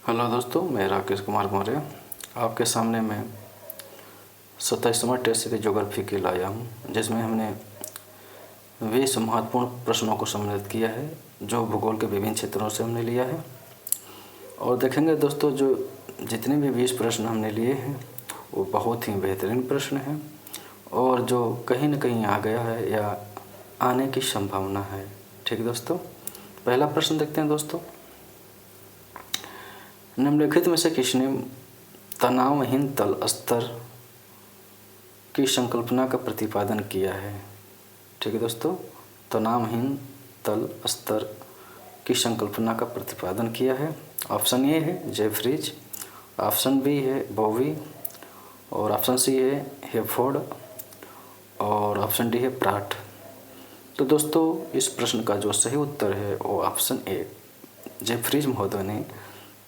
Hello दोस्तों, मैं राकेश कुमार मौर्य आपके सामने मैं 27वां टेस्ट सीरीज ज्योग्राफी के लाया हूँ, जिसमें हमने 20 महत्वपूर्ण प्रश्नों को सम्मिलित किया है जो भूगोल के विभिन्न क्षेत्रों से हमने लिया है। और देखेंगे दोस्तों, जो जितने भी 20 प्रश्न हमने लिए हैं वो बहुत ही बेहतरीन प्रश्न हैं और जो कहीं न कहीं आ गया है या आने की संभावना है। ठीक दोस्तों, पहला प्रश्न देखते हैं दोस्तों। निम्नलिखित में से किसने तनावहीन तल स्तर की संकल्पना का प्रतिपादन किया है? ठीक है दोस्तों, तनावहीन तल स्तर की संकल्पना का प्रतिपादन किया है। ऑप्शन ए है जेफरीज, ऑप्शन बी है बोवी, और ऑप्शन सी है हेफोर्ड, और ऑप्शन डी है प्राट। तो दोस्तों, इस प्रश्न का जो सही उत्तर है वो ऑप्शन ए जेफरीज महोदय ने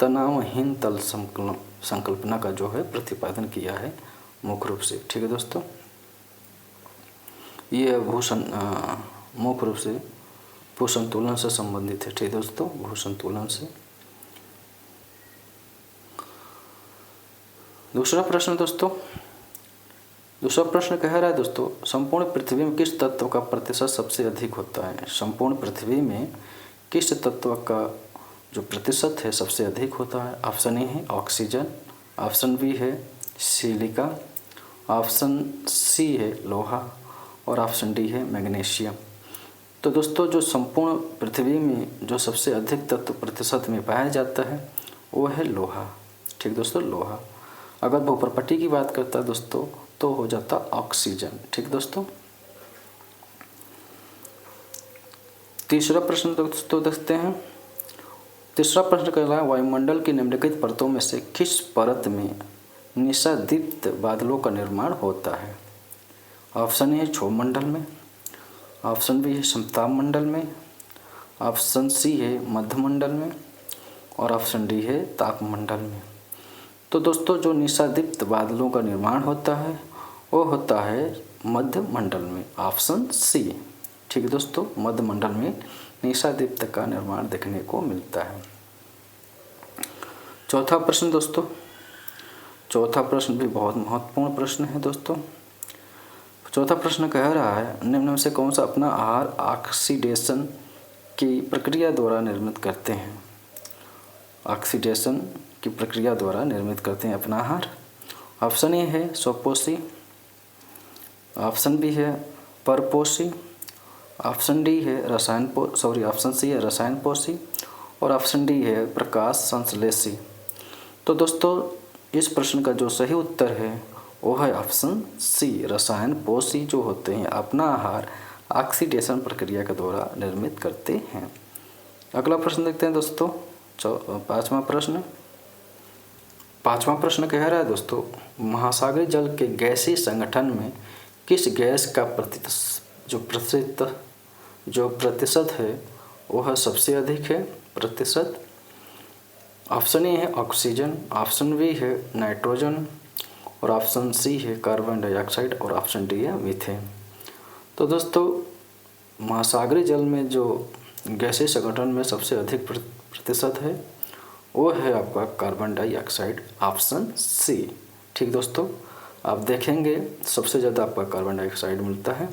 तनावहीन तल संकल्पना का जो है प्रतिपादन किया है मुख्य रूप से। ठीक है दोस्तों, ये मुख्य रूप से भूसंतुलन से संबंधित है। ठीक है दोस्तों, भूसंतुलन से। दूसरा प्रश्न दोस्तों, दूसरा प्रश्न कह रहा है दोस्तों, संपूर्ण पृथ्वी में किस तत्व का प्रतिशत सबसे अधिक होता है? संपूर्ण पृथ्वी में किस तत्व का जो प्रतिशत है सबसे अधिक होता है? ऑप्शन ए है ऑक्सीजन, ऑप्शन बी है सिलिका, ऑप्शन सी है लोहा, और ऑप्शन डी है मैग्नीशियम। तो दोस्तों, जो संपूर्ण पृथ्वी में जो सबसे अधिक तत्व प्रतिशत में पाया जाता है वो है लोहा। ठीक दोस्तों, लोहा। अगर भूप्रपट्टी की बात करता है दोस्तों तो हो जाता ऑक्सीजन। ठीक दोस्तों, तीसरा प्रश्न दोस्तों देखते हैं। तीसरा प्रश्न कह रहा है, वायुमंडल की निम्नलिखित परतों में से किस परत में निशादीप्त बादलों का निर्माण होता है? ऑप्शन ए है क्षोभमंडल में, ऑप्शन बी है समताप मंडल में, ऑप्शन सी है मध्यमंडल में, और ऑप्शन डी है तापमंडल में। तो दोस्तों, जो निशादीप्त बादलों का निर्माण होता है वो होता है मध्यमंडल में, ऑप्शन सी। ठीक है दोस्तों, मध्यमंडल में निशादीप्त का निर्माण देखने को मिलता है। चौथा प्रश्न दोस्तों, चौथा प्रश्न भी बहुत महत्वपूर्ण प्रश्न है दोस्तों। चौथा प्रश्न कह रहा है, निम्न में से कौन सा अपना आहार ऑक्सीडेशन की प्रक्रिया द्वारा निर्मित करते हैं? ऑक्सीडेशन की प्रक्रिया द्वारा निर्मित करते हैं अपना आहार। ऑप्शन ए है स्वपोषी, ऑप्शन बी है परपोषी, ऑप्शन डी है ऑप्शन सी है रसायन पोषी, और ऑप्शन डी है प्रकाश संश्लेषी। तो दोस्तों, इस प्रश्न का जो सही उत्तर है वो है ऑप्शन सी, रसायन पोषी जो होते हैं अपना आहार ऑक्सीडेशन प्रक्रिया के द्वारा निर्मित करते हैं। अगला प्रश्न देखते हैं दोस्तों, पांचवा प्रश्न। पांचवा प्रश्न कह रहा है दोस्तों, महासागरीय जल के गैसीय संगठन में किस गैस का जो प्रतिशत है वो है सबसे अधिक है प्रतिशत? ऑप्शन ए है ऑक्सीजन, ऑप्शन बी है नाइट्रोजन, और ऑप्शन सी है कार्बन डाइऑक्साइड, और ऑप्शन डी है मीथेन। तो दोस्तों, महासागरीय जल में जो गैसीय संगठन में सबसे अधिक प्रतिशत है वो है आपका कार्बन डाइऑक्साइड, ऑप्शन सी। ठीक दोस्तों, आप देखेंगे सबसे ज़्यादा आपका कार्बन डाइऑक्साइड मिलता है,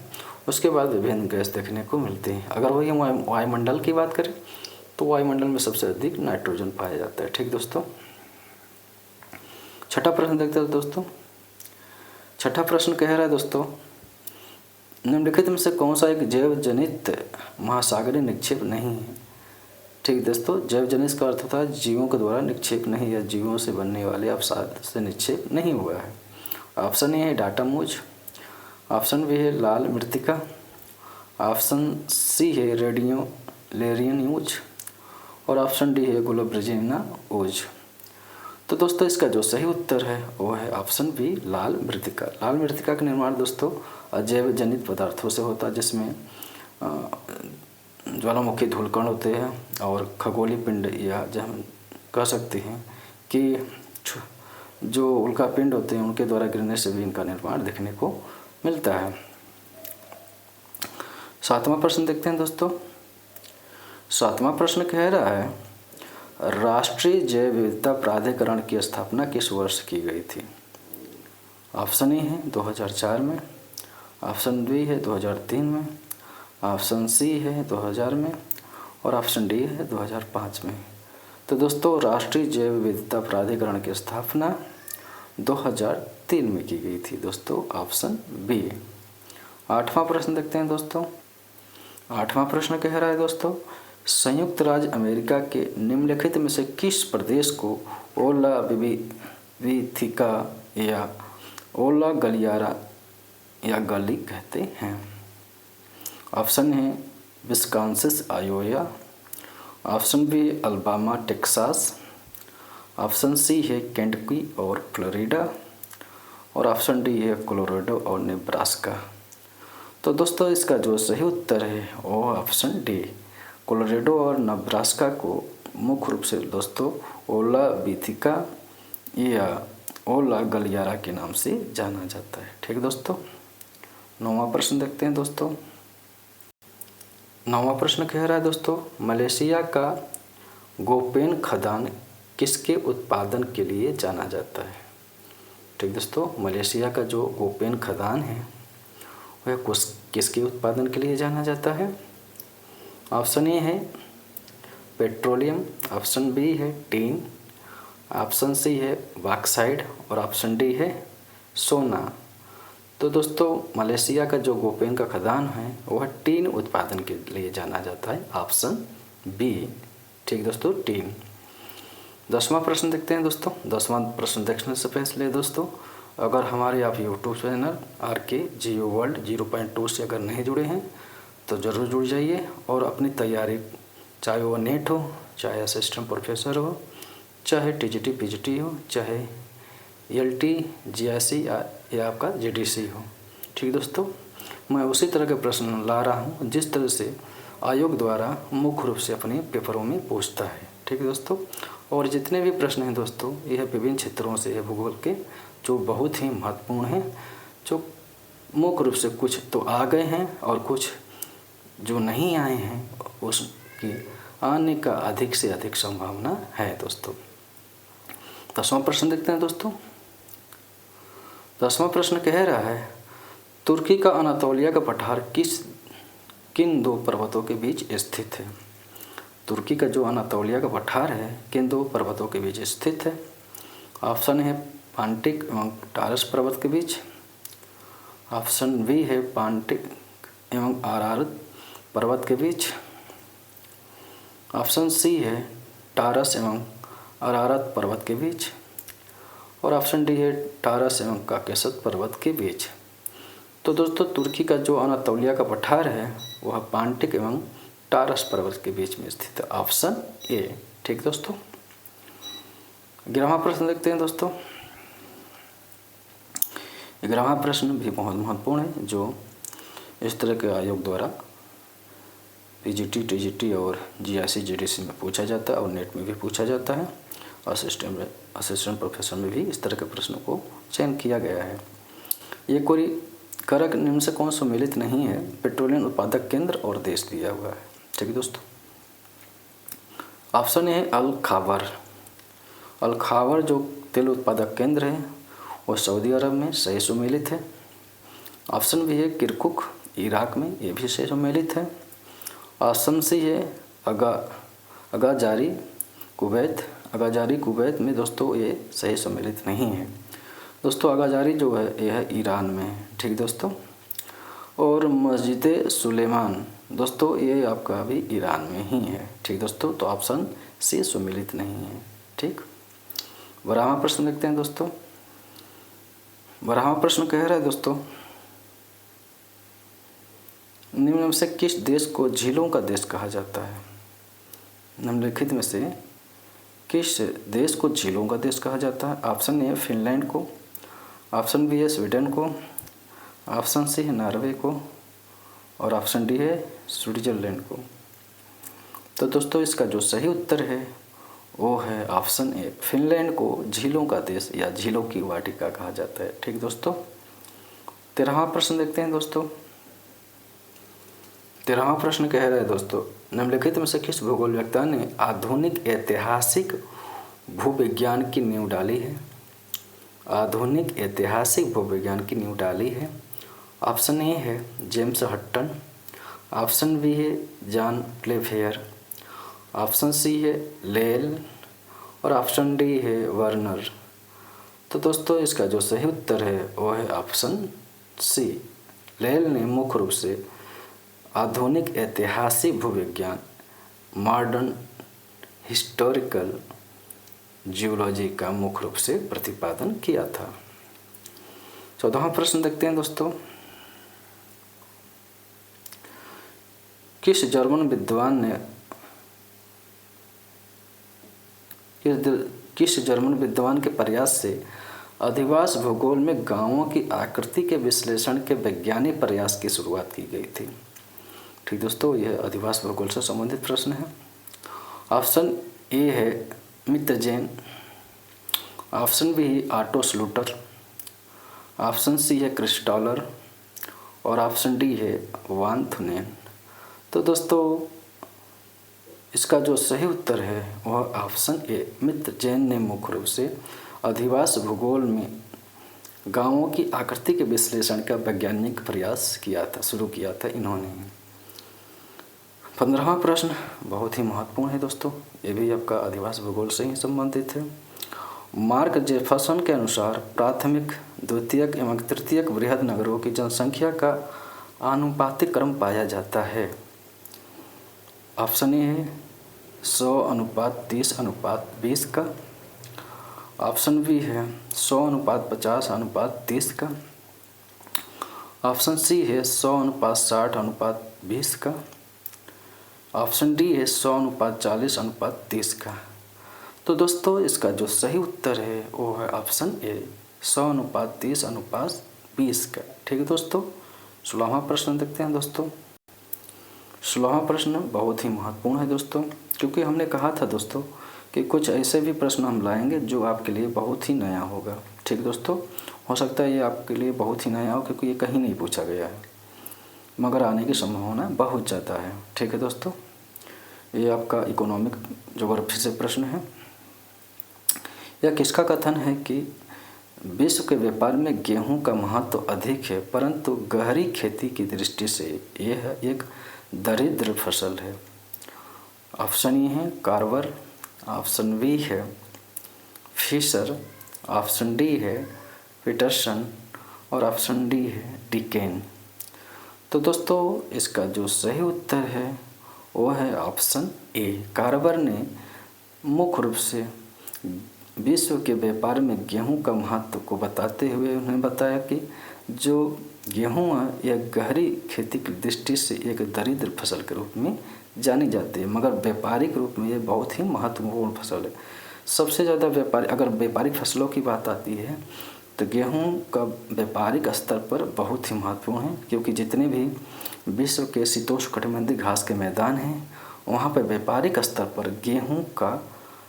उसके बाद विभिन्न गैस देखने को मिलती हैं। अगर वही हम वायुमंडल की बात करें तो वायुमंडल में सबसे अधिक नाइट्रोजन पाया जाता है। ठीक दोस्तों, छठा प्रश्न देखते हैं दोस्तों। छठा प्रश्न कह रहा है दोस्तों, निम्नलिखित में से कौन सा एक जैव जनित महासागरीय निक्षेप नहीं है? ठीक दोस्तों, जैव जनित का अर्थ होता है जीवों के द्वारा निक्षेप नहीं या जीवों से बनने वाले अवसाद से निक्षेप नहीं हुआ है। ऑप्शन ए है डाटामूज, ऑप्शन बी है लाल मृत्तिका, ऑप्शन सी है रेडियोलेरियन यूज, और ऑप्शन डी है ग्लोब्रेजिना ऊज। तो दोस्तों, इसका जो सही उत्तर है वो है ऑप्शन बी लाल मृत्तिका। लाल मृत्तिका का निर्माण दोस्तों अजैव जनित पदार्थों से होता है, जिसमें ज्वालामुखी धूलकण होते हैं और खगोलीय पिंड, या जो हम कह सकते हैं कि जो उल्का पिंड होते हैं उनके द्वारा गिरने से भी इनका निर्माण देखने को मिलता है। सातवां प्रश्न देखते हैं दोस्तों। सातवां प्रश्न कह रहा है, राष्ट्रीय जैव विविधता प्राधिकरण की स्थापना किस वर्ष की गई थी? ऑप्शन ए है 2004 में, ऑप्शन बी है 2003 में, ऑप्शन सी है 2000 में और ऑप्शन डी है 2005 में। तो दोस्तों राष्ट्रीय जैव विविधता प्राधिकरण की स्थापना 2003 में की गई थी दोस्तों, ऑप्शन बी। 8वां प्रश्न देखते हैं दोस्तों। 8वां प्रश्न कह रहा है दोस्तों, संयुक्त राज्य अमेरिका के निम्नलिखित में से किस प्रदेश को ओला विविथिका या ओला गलियारा या गली कहते हैं? ऑप्शन है Wisconsin Iowa, option B Alabama Texas, option C है केंटकी और फ्लोरिडा और ऑप्शन डी है कोलोराडो और नेब्रास्का। तो दोस्तों इसका जो सही उत्तर है वो ऑप्शन डी, कोलोराडो और नेब्रास्का को मुख्य रूप से दोस्तों ओला विथिका या ओला गलियारा के नाम से जाना जाता है। ठीक दोस्तों। 9वां प्रश्न देखते हैं दोस्तों। 9वां प्रश्न कह रहा है दोस्तों, मलेशिया का गोपेन खदान किसके उत्पादन के लिए जाना जाता है? ठीक दोस्तों, मलेशिया का जो गोपेन खदान है वह किसके उत्पादन के लिए जाना जाता है? ऑप्शन ए है पेट्रोलियम, ऑप्शन बी है टीन, ऑप्शन सी है बॉक्साइट और ऑप्शन डी है सोना। तो दोस्तों मलेशिया का जो गोपेन का खदान है वह टीन उत्पादन के लिए जाना जाता है, ऑप्शन बी। ठीक दोस्तों, टीन। 10वां प्रश्न देखते हैं दोस्तों। 10वां प्रश्न देखने से पहले दोस्तों अगर हमारे आप YouTube channel RK Geo World 0.2 से अगर नहीं जुड़े हैं तो ज़रूर जुड़ जाइए और अपनी तैयारी, चाहे वो नेट हो, चाहे असिस्टेंट प्रोफेसर हो, चाहे TGT PGT हो, चाहे LT GIC या आपका GDC हो। ठीक दोस्तों, मैं उसी तरह के प्रश्न ला रहा हूँ जिस तरह से आयोग द्वारा मुख्य रूप से अपने पेपरों में पूछता है। ठीक है दोस्तों, और जितने भी प्रश्न हैं दोस्तों यह विभिन्न क्षेत्रों से है भूगोल के, जो बहुत ही महत्वपूर्ण हैं, जो मुख्य रूप से कुछ तो आ गए हैं और कुछ जो नहीं आए हैं उसकी आने का अधिक से अधिक संभावना है दोस्तों। 10वां प्रश्न देखते हैं दोस्तों। 10वां प्रश्न कह रहा है, तुर्की का अनातोलिया का पठार किन दो पर्वतों के बीच स्थित है? तुर्की का जो अनातोलिया का पठार है किन दो पर्वतों के बीच स्थित है? ऑप्शन है पांटिक एवं टारस पर्वत के बीच, ऑप्शन बी है पांटिक एवं अरारत पर्वत के बीच, ऑप्शन सी है टारस एवं अरारत पर्वत के बीच और ऑप्शन डी है टारस एवं काकेशस पर्वत के बीच। तो दोस्तों तुर्की का जो अनातोलिया का पठार है वह पांटिक एवं टारस पर्वत के बीच में स्थित है, ऑप्शन ए। ठीक दोस्तों। 11वां प्रश्न देखते हैं दोस्तों। 11वां प्रश्न भी बहुत महत्वपूर्ण है, जो इस तरह के आयोग द्वारा PGT TGT और GIC GDC में पूछा जाता है और नेट में भी पूछा जाता है। असिस्टेंट प्रोफेसर में भी इस तरह के प्रश्नों को चयन किया गया है। ये कोई कारक निम्न से कौन सम्मिलित नहीं है? पेट्रोलियम उत्पादक केंद्र और देश दिया हुआ है। ठीक है दोस्तों। ऑप्शन है अल खाबर। अल खाबर जो तेल उत्पादक केंद्र है वो सऊदी अरब में सही सम्मिलित है। ऑप्शन भी है किरकुक इराक में, ये भी सही सम्मिलित है। ऑप्शन सी है अगाजारी कुवैत में दोस्तों ये सही सम्मिलित नहीं है। दोस्तों अगाजारी जो है यह है ईरान में है। ठीक दोस्तों। और मस्जिद सुलेमान दोस्तों ये आपका भी ईरान में ही है। ठीक दोस्तों, तो ऑप्शन सी सम्मिलित नहीं है। ठीक। 12वां प्रश्न देखते हैं दोस्तों। 12वां प्रश्न कह रहा है दोस्तों, निम्न में से किस देश को झीलों का देश कहा जाता है? निम्नलिखित में से किस देश को झीलों का देश कहा जाता है? ऑप्शन ए है फिनलैंड को, ऑप्शन बी है स्वीडन को, ऑप्शन सी है नॉर्वे को और ऑप्शन डी है स्विट्जरलैंड को। तो दोस्तों इसका जो सही उत्तर है वो है ऑप्शन ए, फिनलैंड को झीलों का देश या झीलों की वाटिका कहा जाता है। ठीक दोस्तों। 13वां प्रश्न देखते हैं दोस्तों। 13वां प्रश्न कह रहा है दोस्तों, निम्नलिखित में से किस भूगोलवेत्ता ने आधुनिक ऐतिहासिक भूविज्ञान की नींव डाली है? आधुनिक ऐतिहासिक भूविज्ञान की नींव डाली है। ऑप्शन ए है जेम्स हटन, ऑप्शन बी है जॉन प्लेफेयर, ऑप्शन सी है लेल और ऑप्शन डी है वर्नर। तो दोस्तों इसका जो सही उत्तर है वो है ऑप्शन सी। लेल ने मुख्य रूप से आधुनिक ऐतिहासिक भूविज्ञान मॉडर्न हिस्टोरिकल जियोलॉजी का मुख्य रूप से प्रतिपादन किया था। 14वां प्रश्न देखते हैं दोस्तों, किस जर्मन विद्वान के प्रयास से अधिवास भूगोल में गांवों की आकृति के विश्लेषण के वैज्ञानिक प्रयास की शुरुआत की गई थी? ठीक दोस्तों, यह अधिवास भूगोल से संबंधित प्रश्न है। ऑप्शन ए है मित्र जैन, ऑप्शन बी है ऑटो स्लूटर, ऑप्शन सी है क्रिस्टॉलर और ऑप्शन डी है वान थुनेन। तो दोस्तों इसका जो सही उत्तर है वह ऑप्शन ए मित्र जैन ने मुख्य रूप से अधिवास भूगोल में गांवों की आकृति के विश्लेषण का वैज्ञानिक प्रयास शुरू किया था इन्होंने। 15वां प्रश्न बहुत ही महत्वपूर्ण है दोस्तों, ये भी आपका अधिवास भूगोल से ही संबंधित है। मार्क जेफरसन के अनुसार प्राथमिक, द्वितीयक एवं तृतीयक बृहद नगरों की जनसंख्या का आनुपातिक क्रम पाया जाता है। ऑप्शन ए है 100:30:20 का, ऑप्शन बी है 100:50:30 का, ऑप्शन सी है 100:60:20 का, ऑप्शन डी है 100:40:30 का। तो दोस्तों इसका जो सही उत्तर है वो है ऑप्शन ए 100:30:20 का। ठीक है दोस्तों, 16वां प्रश्न देखते हैं दोस्तों। 16वां प्रश्न बहुत ही महत्वपूर्ण है दोस्तों, क्योंकि हमने कहा था दोस्तों कि कुछ ऐसे भी प्रश्न हम लाएंगे जो आपके लिए बहुत ही नया होगा। ठीक दोस्तों, हो सकता है ये आपके लिए बहुत ही नया हो क्योंकि ये कहीं नहीं पूछा गया है, मगर आने की संभावना बहुत ज़्यादा है। ठीक है दोस्तों, ये आपका इकोनॉमिक ज्योग्राफी से प्रश्न है। यह किसका कथन है कि विश्व के व्यापार में गेहूं का महत्व अधिक है, परंतु गहरी खेती की दृष्टि से यह एक दरिद्र फसल है? ऑप्शन ए है कार्वर, ऑप्शन बी है फिशर, ऑप्शन डी है पीटरसन और ऑप्शन डी है डिकेन। तो दोस्तों इसका जो सही उत्तर है वो है ऑप्शन ए। कार्वर ने मुख्य रूप से विश्व के व्यापार में गेहूं का महत्व को बताते हुए उन्होंने बताया कि जो गेहूं है यह गहरी खेती की दृष्टि से एक दरिद्र फसल के रूप में जानी जाती है, मगर व्यापारिक रूप में यह बहुत ही महत्वपूर्ण फसल है। सबसे ज़्यादा अगर व्यापारिक फसलों की बात आती है तो गेहूं का व्यापारिक स्तर पर बहुत ही महत्वपूर्ण है, क्योंकि जितने भी विश्व के शीतोष्णकटिबंधीय घास के मैदान हैं वहाँ पर व्यापारिक स्तर पर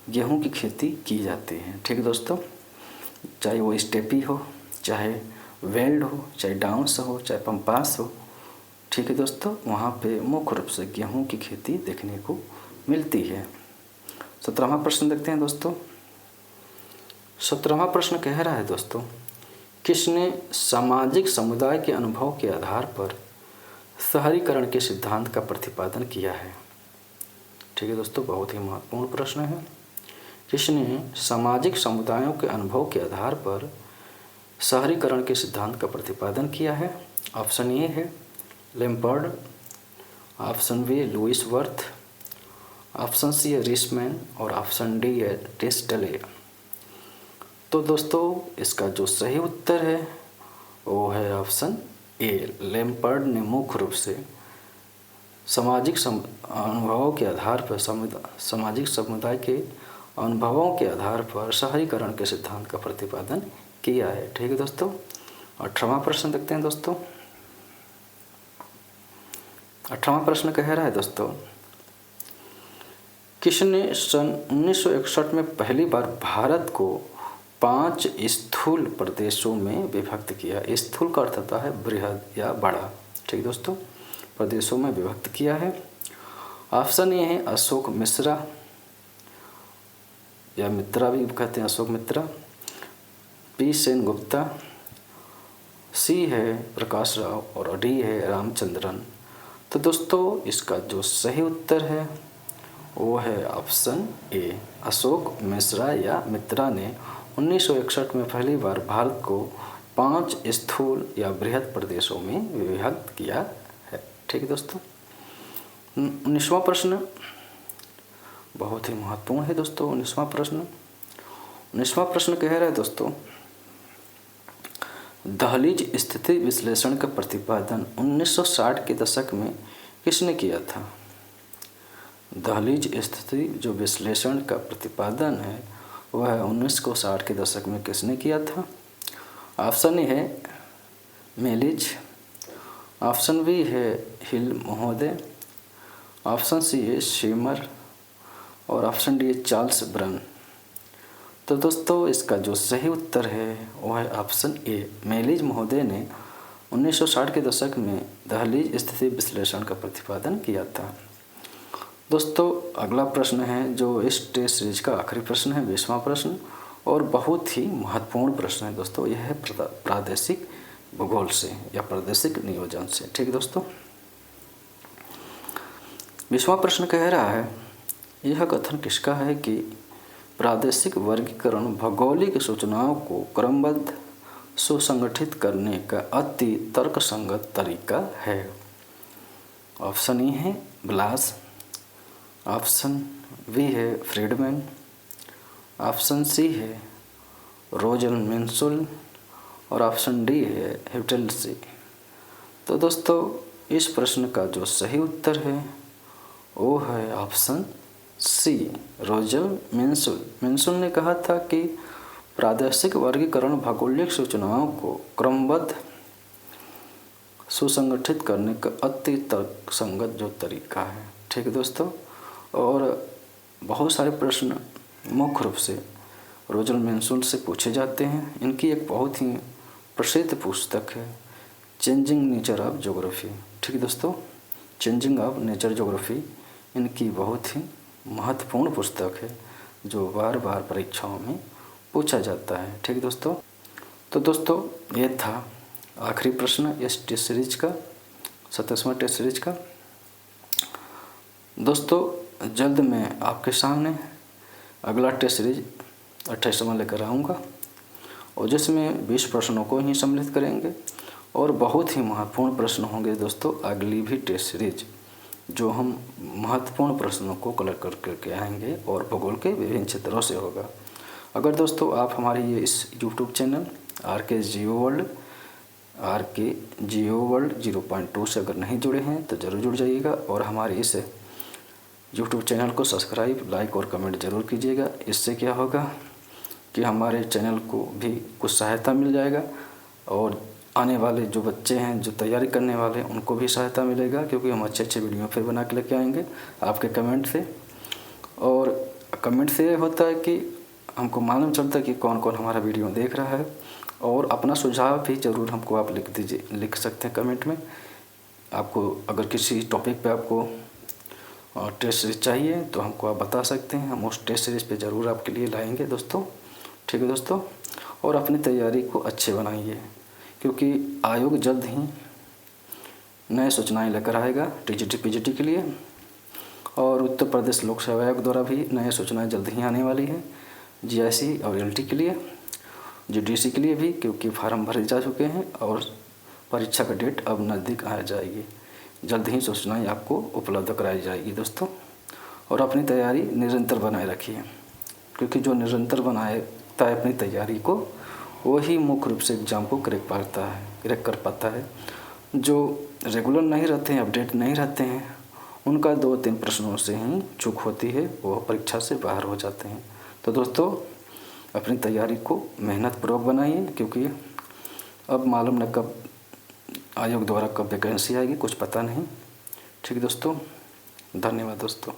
गेहूं की खेती की जाती है। ठीक है दोस्तों, चाहे वो स्टेपी हो, चाहे वेल्ड हो, चाहे डाउन्स हो, चाहे पंपास हो। ठीक है दोस्तों, वहाँ पे मुख्य रूप से गेहूं की खेती देखने को मिलती है। 17वां प्रश्न देखते हैं दोस्तों। 17वां प्रश्न कह रहा है दोस्तों, किसने सामाजिक समुदाय के अनुभव के आधार पर शहरीकरण के सिद्धांत का प्रतिपादन किया है? ठीक है दोस्तों, बहुत ही महत्वपूर्ण प्रश्न है। किसने सामाजिक समुदायों के अनुभव के आधार पर शहरीकरण के सिद्धांत का प्रतिपादन किया है? ऑप्शन ए है Lampard, option B Louis Worth, option C है रिसमैन और ऑप्शन डी है टेस्टले। तो दोस्तों इसका जो सही उत्तर है वो है ऑप्शन ए। लैम्पर्ड ने मुख्य रूप से सामाजिक अनुभवों के आधार पर सामाजिक समुदाय के अनुभवों के आधार पर शहरीकरण के सिद्धांत का प्रतिपादन किया है। ठीक है दोस्तों, 18वां प्रश्न देखते हैं दोस्तों। 18वां प्रश्न कह रहा है दोस्तों, किसने सन 1961 में पहली बार भारत को 5 स्थूल प्रदेशों में विभक्त किया? स्थूल का अर्थ होता है बृहद या बड़ा। ठीक दोस्तों, प्रदेशों में विभक्त किया है? ऑप्शन ए है अशोक मिश्रा या मित्रा भी कहते हैं, अशोक मित्रा। बी सेन गुप्ता, सी है प्रकाश राव और डी है रामचंद्रन। तो दोस्तों इसका जो सही उत्तर है वो है ऑप्शन ए, अशोक मिश्रा या मित्रा ने 1961 में पहली बार भारत को 5 स्थूल या बृहद प्रदेशों में विभक्त किया है। ठीक है दोस्तों। 19वां प्रश्न बहुत ही महत्वपूर्ण है दोस्तों। 19वां प्रश्न कह रहा है दोस्तों, दहलीज स्थिति विश्लेषण का प्रतिपादन 1960 के दशक में किसने किया था? दहलीज स्थिति जो विश्लेषण का प्रतिपादन है वह 1960 के दशक में किसने किया था? ऑप्शन ए है मेलिज, ऑप्शन बी है हिल महोदय, ऑप्शन सी है शीमर और ऑप्शन डी है चार्ल्स ब्रन। तो दोस्तों इसका जो सही उत्तर है वह है ऑप्शन ए, मेलिज महोदय ने 1960 के दशक में दहलीज स्थिति विश्लेषण का प्रतिपादन किया था। दोस्तों अगला प्रश्न है जो इस टेस्ट सीरीज का आखिरी प्रश्न है, 20वां प्रश्न, और बहुत ही महत्वपूर्ण प्रश्न है दोस्तों। यह है प्रादेशिक भूगोल से या प्रादेशिक नियोजन से। ठीक है दोस्तों। 20वां प्रश्न कह रहा है, यह कथन किसका है कि प्रादेशिक वर्गीकरण भौगोलिक सूचनाओं को क्रमबद्ध सुसंगठित करने का अति तर्कसंगत तरीका है? ऑप्शन ए है ब्लास, ऑप्शन बी है फ्रीडमैन, ऑप्शन सी है रोजरमेंसुल और ऑप्शन डी है ह्यूटेल्सी। तो दोस्तों इस प्रश्न का जो सही उत्तर है वो है ऑप्शन सी, रोजरमेंसुल। मेंसुल ने कहा था कि प्रादेशिक वर्गीकरण भौगोलिक सूचनाओं को क्रमबद्ध सुसंगठित करने का अति तर्कसंगत जो तरीका है। ठीक है दोस्तों। और बहुत सारे प्रश्न मुख्य रूप से रोजरमेंसुल से पूछे जाते हैं। इनकी एक बहुत ही प्रसिद्ध पुस्तक है चेंजिंग नेचर ऑफ ज्योग्राफी। ठीक है दोस्तों, चेंजिंग ऑफ नेचर ज्योग्राफी इनकी बहुत ही महत्वपूर्ण पुस्तक है जो बार बार परीक्षाओं में पूछा जाता है। ठीक है दोस्तों। तो दोस्तों ये था आखिरी प्रश्न इस टेस्ट सीरीज का, 27वां टेस्ट सीरीज का। दोस्तों जल्द मैं आपके सामने अगला टेस्ट सीरीज 28वां लेकर आऊँगा और जिसमें 20 प्रश्नों को ही सम्मिलित करेंगे और बहुत ही महत्वपूर्ण प्रश्न होंगे दोस्तों अगली भी टेस्ट सीरीज, जो हम महत्वपूर्ण प्रश्नों को कलेक्ट करके आएंगे और भूगोल के विभिन्न क्षेत्रों से होगा। अगर दोस्तों आप हमारी ये इस YouTube चैनल RK जियो वर्ल्ड 0.2 से अगर नहीं जुड़े हैं तो ज़रूर जुड़ जाइएगा और हमारे इस YouTube चैनल को सब्सक्राइब, लाइक और कमेंट ज़रूर कीजिएगा। इससे क्या होगा कि हमारे चैनल को भी कुछ सहायता मिल जाएगा और आने वाले जो बच्चे हैं जो तैयारी करने वाले हैं उनको भी सहायता मिलेगा, क्योंकि हम अच्छे अच्छे वीडियो फिर बना के लेके आएंगे आपके कमेंट से। और कमेंट से होता है कि हमको मालूम चलता है कि कौन कौन हमारा वीडियो देख रहा है, और अपना सुझाव भी ज़रूर हमको आप लिख सकते हैं कमेंट में। आपको अगर किसी टॉपिक पे आपको टेस्ट सीरीज चाहिए तो हमको आप बता सकते हैं, हम उस टेस्ट सीरीज पे ज़रूर आपके लिए लाएंगे दोस्तों। ठीक है दोस्तों। और अपनी तैयारी को अच्छे बनाइए, क्योंकि आयोग जल्द ही नए सूचनाएं लेकर आएगा TGT PGT के लिए, और उत्तर प्रदेश लोक सेवा आयोग द्वारा भी नए सूचनाएं जल्द ही आने वाली है GIC और LT के लिए, GDC के लिए भी, क्योंकि फार्म भरे जा चुके हैं और परीक्षा का डेट अब नज़दीक आ जाएगी। जल्द ही सूचनाएं आपको उपलब्ध कराई जाएगी दोस्तों। और अपनी तैयारी निरंतर बनाए रखिए, क्योंकि जो निरंतर बनाता है अपनी तैयारी को वही मुख्य रूप से एग्ज़ाम को क्रैक कर पाता है। जो रेगुलर नहीं रहते हैं, अपडेट नहीं रहते हैं, उनका 2-3 प्रश्नों से ही चूक होती है, वो परीक्षा से बाहर हो जाते हैं। तो दोस्तों अपनी तैयारी को मेहनतपूर्वक बनाइए, क्योंकि अब मालूम न कब आयोग द्वारा कब वैकेंसी आएगी, कुछ पता नहीं। ठीक है दोस्तों, धन्यवाद दोस्तों।